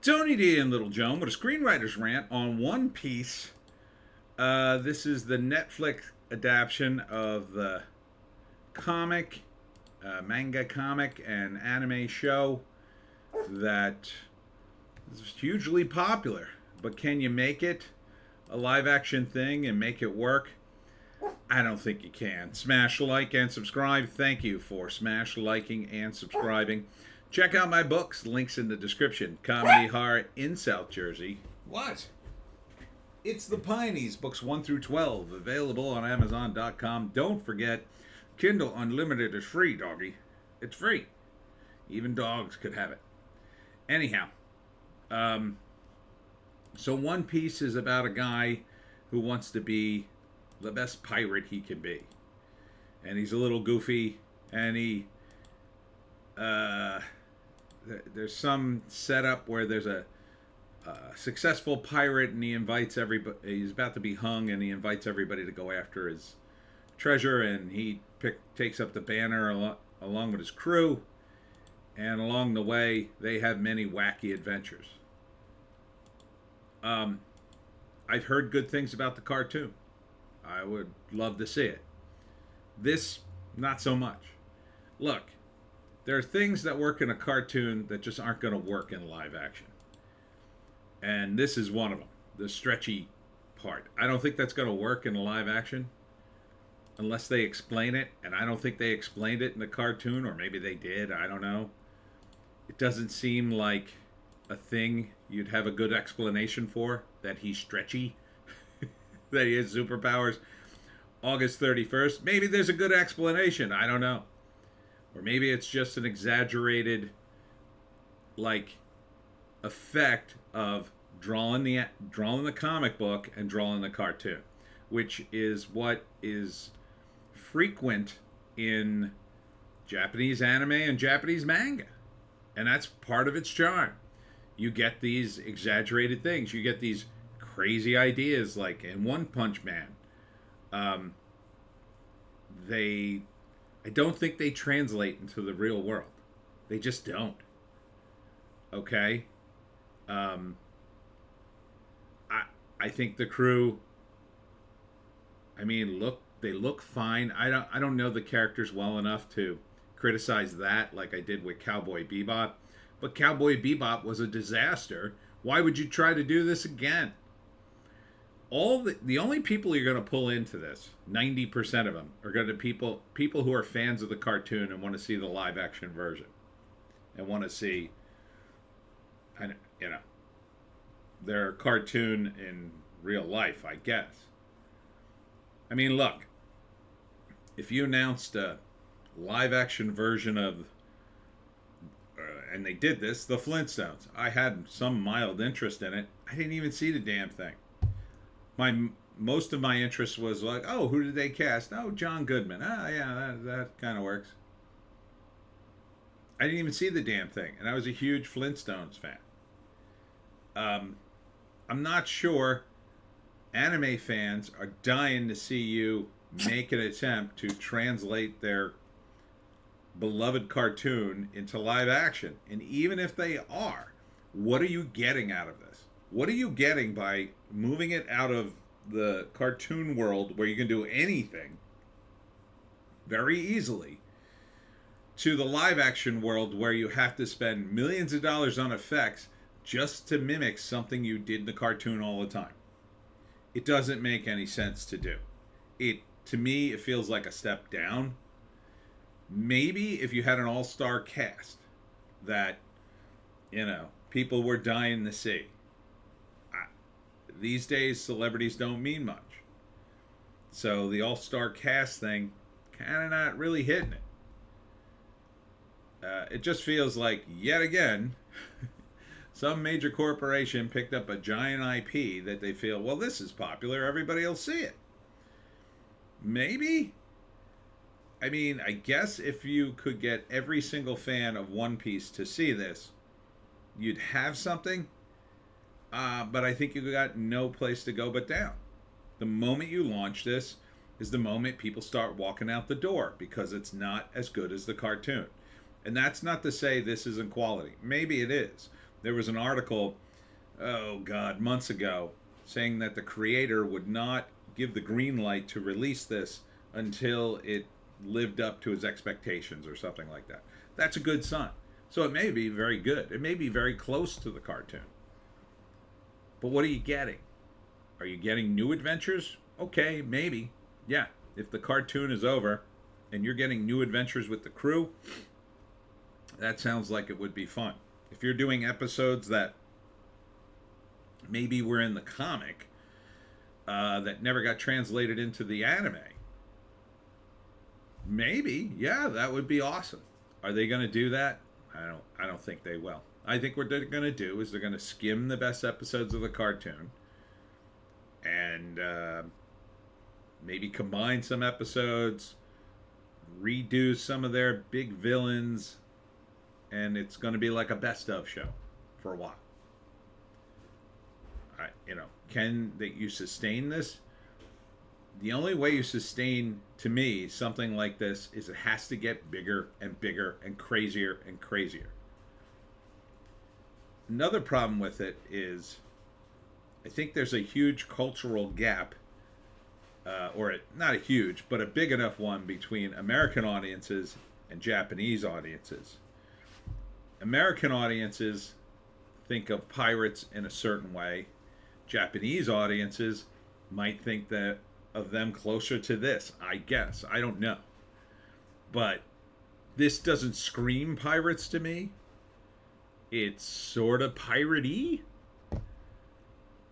Tony D and Little Joan with a screenwriter's rant on One Piece. This is the Netflix adaptation of the comic, manga comic, and anime show that is hugely popular. But can you make it a live action thing and make it work? I don't think you can. Smash like and subscribe. Thank you for smash liking and subscribing. Check out my books. Links in the description. Comedy Horror in South Jersey. What? It's the Pineys, books 1 through 12, available on Amazon.com. Don't forget, Kindle Unlimited is free, doggy. It's free. Even dogs could have it. Anyhow, so One Piece is about a guy who wants to be the best pirate he can be. And he's a little goofy, and there's some setup where there's a successful pirate, and he invites everybody. He's about to be hung, and he invites everybody to go after his treasure. And he takes up the banner along with his crew. And along the way, they have many wacky adventures. I've heard good things about the cartoon. I would love to see it. This, not so much. Look, there are things that work in a cartoon that just aren't going to work in live action. And this is one of them, the stretchy part. I don't think that's going to work in live action unless they explain it. And I don't think they explained it in the cartoon, or maybe they did. I don't know. It doesn't seem like a thing you'd have a good explanation for, that he's stretchy, that he has superpowers. August 31st, maybe there's a good explanation. I don't know. Or maybe it's just an exaggerated, like, effect of drawing the comic book and drawing the cartoon, which is what is frequent in Japanese anime and Japanese manga. And that's part of its charm. You get these exaggerated things. You get these crazy ideas, like in One Punch Man. I don't think they translate into the real world. They just don't. Okay? I think the crew, they look fine. I don't know the characters well enough to criticize that like I did with Cowboy Bebop. But Cowboy Bebop was a disaster. Why would you try to do this again? The only people you're going to pull into this, 90% of them, are going to people who are fans of the cartoon and want to see the live action version, and want to see, their cartoon in real life, I guess. I mean, look, if you announced a live action version of, and they did this, the Flintstones, I had some mild interest in it. I didn't even see the damn thing. Most of my interest was like, oh, who did they cast? Oh, John Goodman. Ah, yeah, that kind of works. I didn't even see the damn thing, and I was a huge Flintstones fan. I'm not sure anime fans are dying to see you make an attempt to translate their beloved cartoon into live action. And even if they are, what are you getting out of this? What are you getting by moving it out of the cartoon world where you can do anything very easily to the live action world where you have to spend millions of dollars on effects just to mimic something you did in the cartoon all the time? It doesn't make any sense to do. To me, it feels like a step down. Maybe if you had an all-star cast that, people were dying to see. These days, celebrities don't mean much. So the all-star cast thing, kind of not really hitting it. It just feels like, yet again, some major corporation picked up a giant IP that they feel, well, this is popular, everybody will see it. Maybe? I guess if you could get every single fan of One Piece to see this, you'd have something. But I think you got no place to go but down. The moment you launch this is the moment people start walking out the door, because it's not as good as the cartoon. And that's not to say this isn't quality. Maybe it is. There was an article, oh God, months ago, saying that the creator would not give the green light to release this until it lived up to his expectations or something like that. That's a good sign. So it may be very good. It may be very close to the cartoon. But what are you getting? Are you getting new adventures? Okay, maybe. Yeah, if the cartoon is over and you're getting new adventures with the crew, that sounds like it would be fun. If you're doing episodes that maybe were in the comic that never got translated into the anime, maybe, yeah, that would be awesome. Are they going to do that? I don't think they will. I think what they're going to do is they're going to skim the best episodes of the cartoon and maybe combine some episodes, redo some of their big villains, and it's going to be like a best of show for a while. Can that you sustain this? The only way you sustain, to me, something like this is it has to get bigger and bigger and crazier and crazier. Another problem with it is I think there's a huge cultural gap, not a huge, but a big enough one between American audiences and Japanese audiences. American audiences think of pirates in a certain way. Japanese audiences might think that of them closer to this, I guess. I don't know. But this doesn't scream pirates to me. It's sort of pirate-y.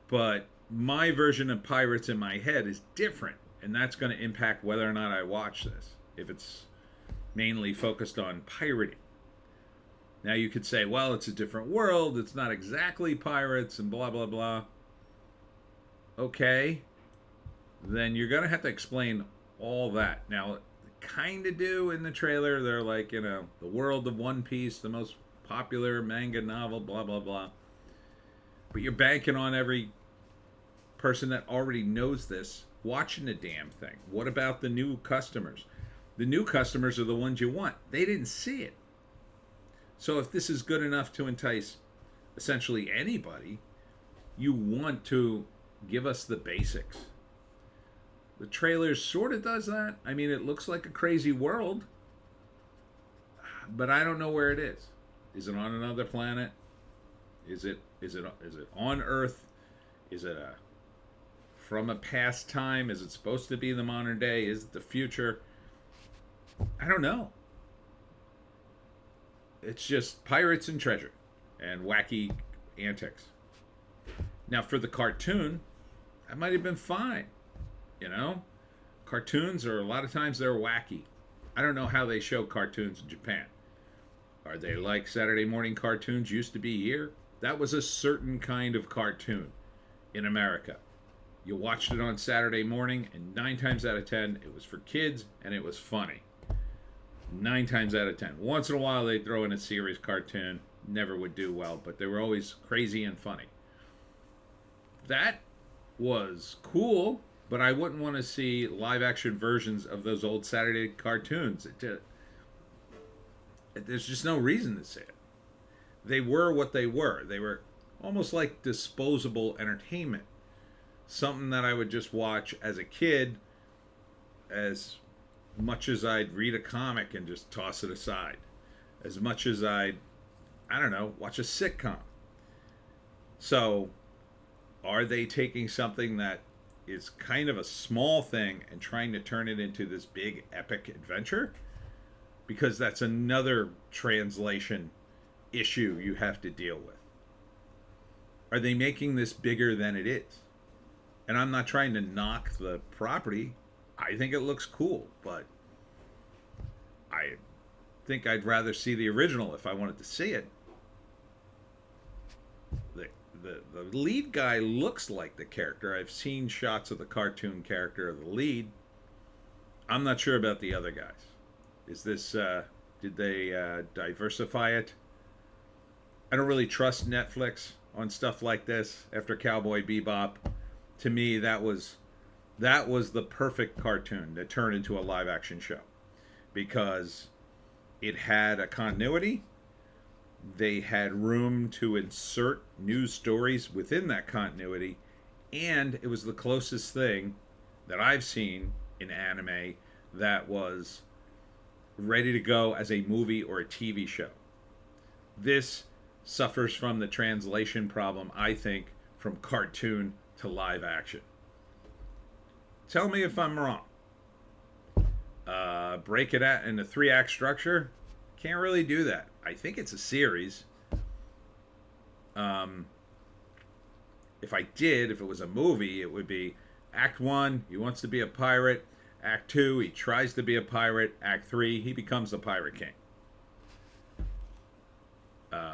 But my version of pirates in my head is different. And that's going to impact whether or not I watch this. If it's mainly focused on pirating. Now you could say, well, it's a different world. It's not exactly pirates and blah, blah, blah. Okay. Then you're going to have to explain all that. Now, they kind of do in the trailer. They're like, the world of One Piece, the most popular manga novel, blah, blah, blah. But you're banking on every person that already knows this watching the damn thing. What about the new customers? The new customers are the ones you want. They didn't see it. So if this is good enough to entice essentially anybody, you want to give us the basics. The trailer sort of does that. I mean, it looks like a crazy world, but I don't know where it is. Is it on another planet? Is it on Earth? Is it from a past time? Is it supposed to be the modern day? Is it the future? I don't know. It's just pirates and treasure and wacky antics. Now, for the cartoon, that might have been fine. Cartoons are a lot of times they're wacky. I don't know how they show cartoons in Japan. Are they like Saturday morning cartoons used to be here? That was a certain kind of cartoon in America. You watched it on Saturday morning, and 9 times out of 10, it was for kids, and it was funny. 9 times out of 10. Once in a while, they'd throw in a serious cartoon. Never would do well, but they were always crazy and funny. That was cool, but I wouldn't want to see live-action versions of those old Saturday cartoons. There's just no reason to see it. They were what they were. They were almost like disposable entertainment. Something that I would just watch as a kid as much as I'd read a comic and just toss it aside. As much as I don't know, watch a sitcom. So, are they taking something that is kind of a small thing and trying to turn it into this big epic adventure? Because that's another translation issue you have to deal with. Are they making this bigger than it is? And I'm not trying to knock the property. I think it looks cool, but I think I'd rather see the original if I wanted to see it. The lead guy looks like the character. I've seen shots of the cartoon character of the lead. I'm not sure about the other guys. Is this, did they diversify it? I don't really trust Netflix on stuff like this after Cowboy Bebop. To me, that was the perfect cartoon to turn into a live action show, because it had a continuity. They had room to insert news stories within that continuity, and it was the closest thing that I've seen in anime that was ready to go as a movie or a TV show. This suffers from the translation problem, I think, from cartoon to live action. Tell me if I'm wrong. Break it out into 3-act structure. Can't really do that. I think it's a series. If it was a movie, it would be Act 1, he wants to be a pirate. Act 2, he tries to be a pirate. Act 3, he becomes the Pirate King.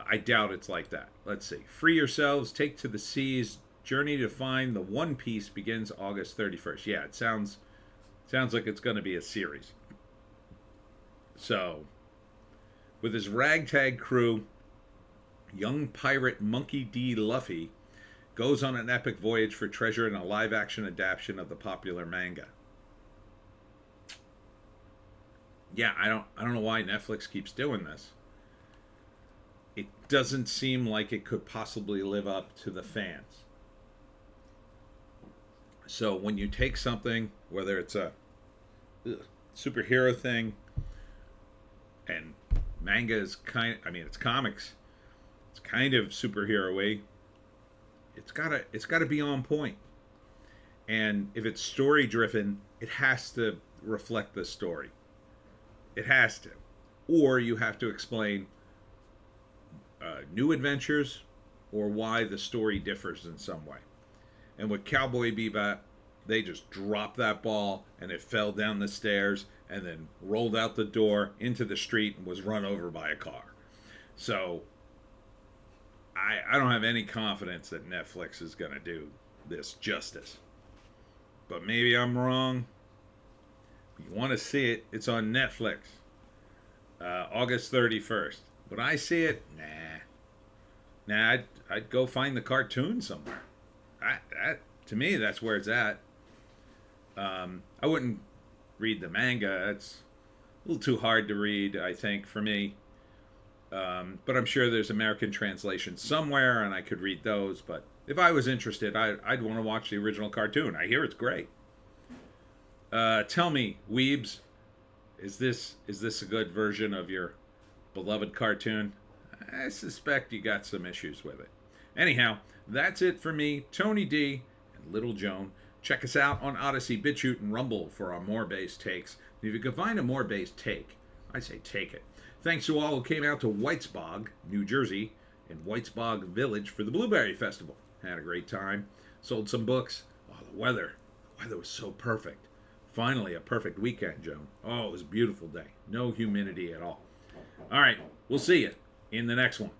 I doubt it's like that. Let's see. Free yourselves, take to the seas. Journey to find the One Piece begins August 31st. Yeah, it sounds like it's going to be a series. So, with his ragtag crew, young pirate Monkey D. Luffy goes on an epic voyage for treasure in a live-action adaptation of the popular manga. Yeah, I don't know why Netflix keeps doing this. It doesn't seem like it could possibly live up to the fans. So when you take something, whether it's a superhero thing, and manga is it's comics, it's kind of superhero-y. It's gotta be on point. And if it's story driven, it has to reflect the story. It has to. Or you have to explain new adventures or why the story differs in some way. And with Cowboy Bebop, they just dropped that ball and it fell down the stairs and then rolled out the door into the street and was run over by a car. So I don't have any confidence that Netflix is going to do this justice. But maybe I'm wrong. If you want to see it, it's on Netflix. August 31st. Would I see it? Nah, I'd go find the cartoon somewhere. To me, that's where it's at. I wouldn't read the manga. It's a little too hard to read, I think, for me. But I'm sure there's American translations somewhere, and I could read those. But if I was interested, I'd want to watch the original cartoon. I hear it's great. Tell me, weebs, is this a good version of your beloved cartoon? I suspect you got some issues with it. Anyhow, that's it for me, Tony D, and Little Joan. Check us out on Odysee, Bitchute, and Rumble for our more-based takes. And if you can find a more-based take, I say take it. Thanks to all who came out to Whitesbog, New Jersey, in Whitesbog Village for the Blueberry Festival. Had a great time. Sold some books. Oh, the weather was so perfect. Finally, a perfect weekend, Joan. Oh, it was a beautiful day. No humidity at all. All right, we'll see you in the next one.